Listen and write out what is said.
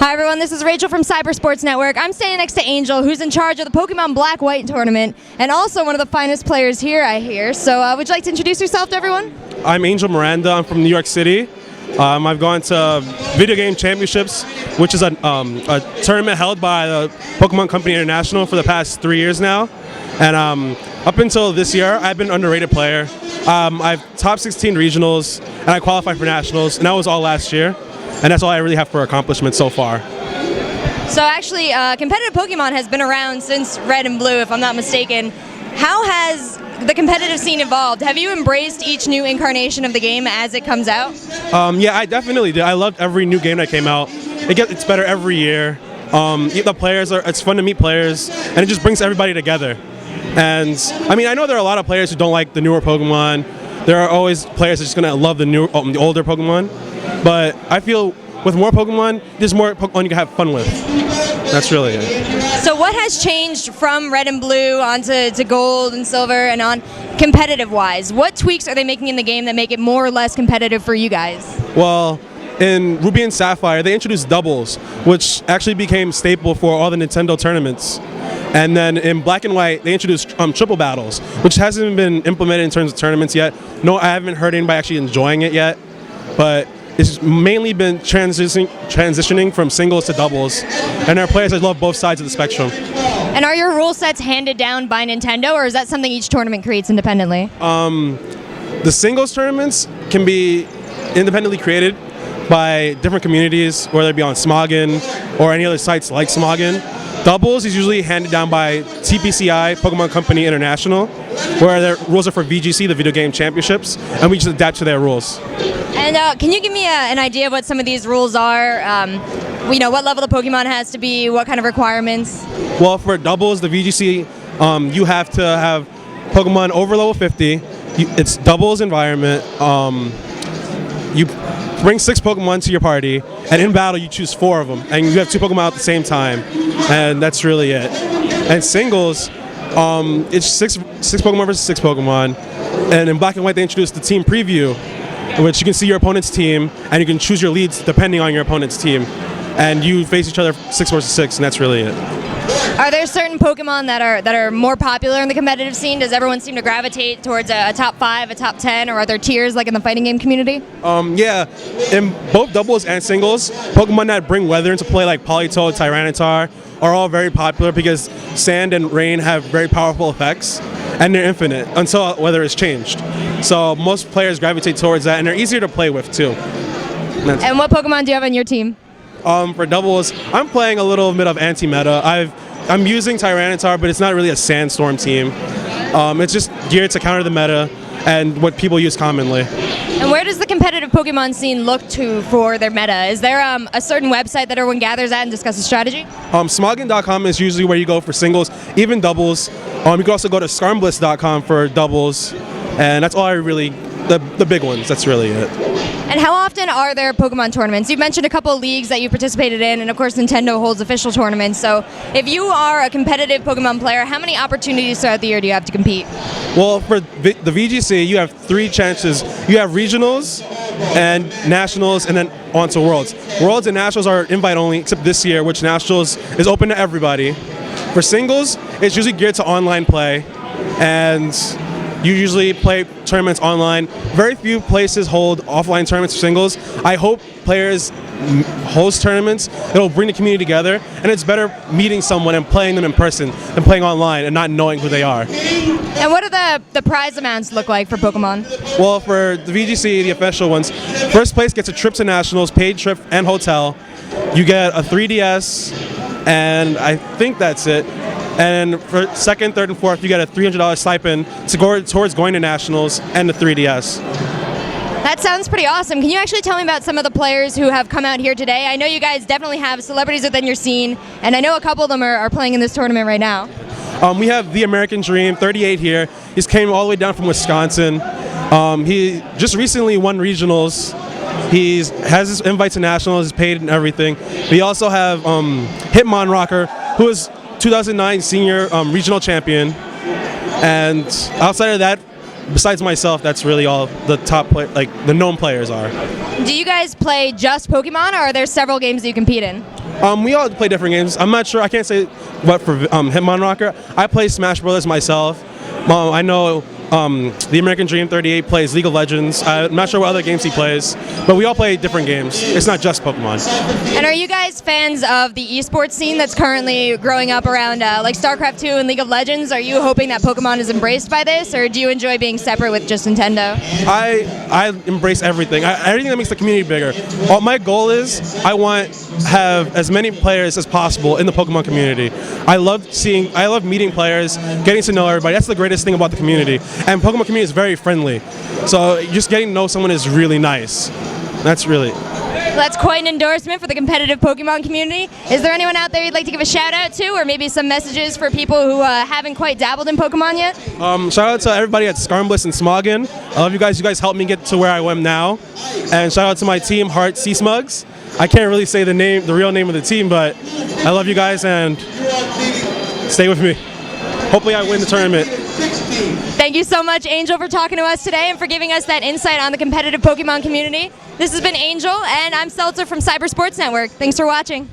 Hi everyone, this is Rachel from Cybersports Network. I'm standing next to Angel, who's in charge of the Pokemon Black-White tournament, and also one of the finest players here, I hear. So would you like to introduce yourself to everyone? I'm Angel Miranda. I'm from New York City. I've gone to Video Game Championships, which is a tournament held by the Pokemon Company International for the past 3 years now. And up until this year, I've been an underrated player. I've top 16 regionals, and I qualified for nationals, and that was all last year. And that's all I really have for accomplishments so far. So actually, competitive Pokemon has been around since Red and Blue, if I'm not mistaken. How has the competitive scene evolved? Have you embraced each new incarnation of the game as it comes out? Yeah, I definitely did. I loved every new game that came out. It's better every year. The players it's fun to meet players, and it just brings everybody together. And I mean, I know there are a lot of players who don't like the newer Pokemon. There are always players that's just gonna love the older Pokemon. But I feel with more Pokemon, there's more Pokemon you can have fun with. That's really it. So what has changed from Red and Blue onto Gold and Silver and on competitive-wise? What tweaks are they making in the game that make it more or less competitive for you guys? Well, in Ruby and Sapphire, they introduced doubles, which actually became staple for all the Nintendo tournaments. And then in Black and White, they introduced triple battles, which hasn't been implemented in terms of tournaments yet. No, I haven't heard anybody actually enjoying it yet, but it's mainly been transitioning from singles to doubles, and there are players that love both sides of the spectrum. And are your rule sets handed down by Nintendo, or is that something each tournament creates independently? The singles tournaments can be independently created by different communities, whether it be on Smoggin or any other sites like Smoggin. Doubles is usually handed down by TPCI, Pokemon Company International, where their rules are for VGC, the Video Game Championships, and we just adapt to their rules. And can you give me an idea of what some of these rules are? What level the Pokemon has to be, what kind of requirements? Well, for doubles, the VGC, you have to have Pokemon over level 50. It's doubles environment. You bring 6 Pokemon to your party, and in battle you choose 4 of them, and you have 2 Pokemon at the same time, and that's really it. And singles, it's 6 Pokemon versus 6 Pokemon, and in Black and White they introduced the team preview, which you can see your opponent's team, and you can choose your leads depending on your opponent's team, and you face each other 6 versus 6, and that's really it. Are there certain Pokemon that are more popular in the competitive scene? Does everyone seem to gravitate towards a top 5, a top 10, or are there tiers like in the fighting game community? Yeah, in both doubles and singles, Pokemon that bring weather into play like Politoed, Tyranitar are all very popular because sand and rain have very powerful effects, and they're infinite until weather is changed. So most players gravitate towards that, and they're easier to play with too. And what Pokemon do you have on your team? For doubles, I'm playing a little bit of anti-meta. I'm using Tyranitar, but it's not really a Sandstorm team. It's just geared to counter the meta and what people use commonly. And where does the competitive Pokemon scene look to for their meta? Is there a certain website that everyone gathers at and discusses strategy? Smoggin.com is usually where you go for singles, even doubles. You can also go to Skarmbliss.com for doubles, and that's all the big ones, that's really it. And how often are there Pokemon tournaments? You've mentioned a couple of leagues that you participated in, and of course Nintendo holds official tournaments. So if you are a competitive Pokemon player, how many opportunities throughout the year do you have to compete? Well, for the VGC, you have 3 chances. You have regionals and nationals, and then on to worlds. Worlds and nationals are invite only, except this year, which nationals is open to everybody. For singles, it's usually geared to online play, and you usually play tournaments online. Very few places hold offline tournaments for singles. I hope players host tournaments. It'll bring the community together, and it's better meeting someone and playing them in person than playing online and not knowing who they are. And what do the prize amounts look like for Pokemon? Well, for the VGC, the official ones, first place gets a trip to nationals, paid trip and hotel. You get a 3DS, and I think that's it. And for second, third, and fourth, you get a $300 stipend to go towards going to nationals and the 3DS. That sounds pretty awesome. Can you actually tell me about some of the players who have come out here today? I know you guys definitely have celebrities within your scene, and I know a couple of them are playing in this tournament right now. We have The American Dream, 38 here. He's came all the way down from Wisconsin. He just recently won regionals. He has his invite to nationals, is paid and everything. We also have Hitmon Rocker, who is 2009 senior regional champion, and outside of that, besides myself, that's really all the top like the known players are. Do you guys play just Pokemon, or are there several games that you compete in? We all play different games. I'm not sure. I can't say what for Hitmonrocker. I play Smash Brothers myself. I know the American Dream 38 plays League of Legends. I'm not sure what other games he plays, but we all play different games. It's not just Pokemon. And are you guys fans of the esports scene that's currently growing up around like StarCraft 2 and League of Legends? Are you hoping that Pokemon is embraced by this, or do you enjoy being separate with just Nintendo? I embrace everything. Everything that makes the community bigger. My goal is I want to have as many players as possible in the Pokemon community. I love meeting players, getting to know everybody. That's the greatest thing about the community. And Pokemon community is very friendly. So just getting to know someone is really nice. That's quite an endorsement for the competitive Pokemon community. Is there anyone out there you'd like to give a shout out to, or maybe some messages for people who haven't quite dabbled in Pokemon yet? Shout out to everybody at Skarmbliss and Smoggin. I love you guys. You guys helped me get to where I am now. And shout out to my team, Heart Sea Smugs. I can't really say the real name of the team, but I love you guys and stay with me. Hopefully I win the tournament. Thank you so much, Angel, for talking to us today and for giving us that insight on the competitive Pokemon community. This has been Angel, and I'm Seltzer from Cyber Sports Network. Thanks for watching.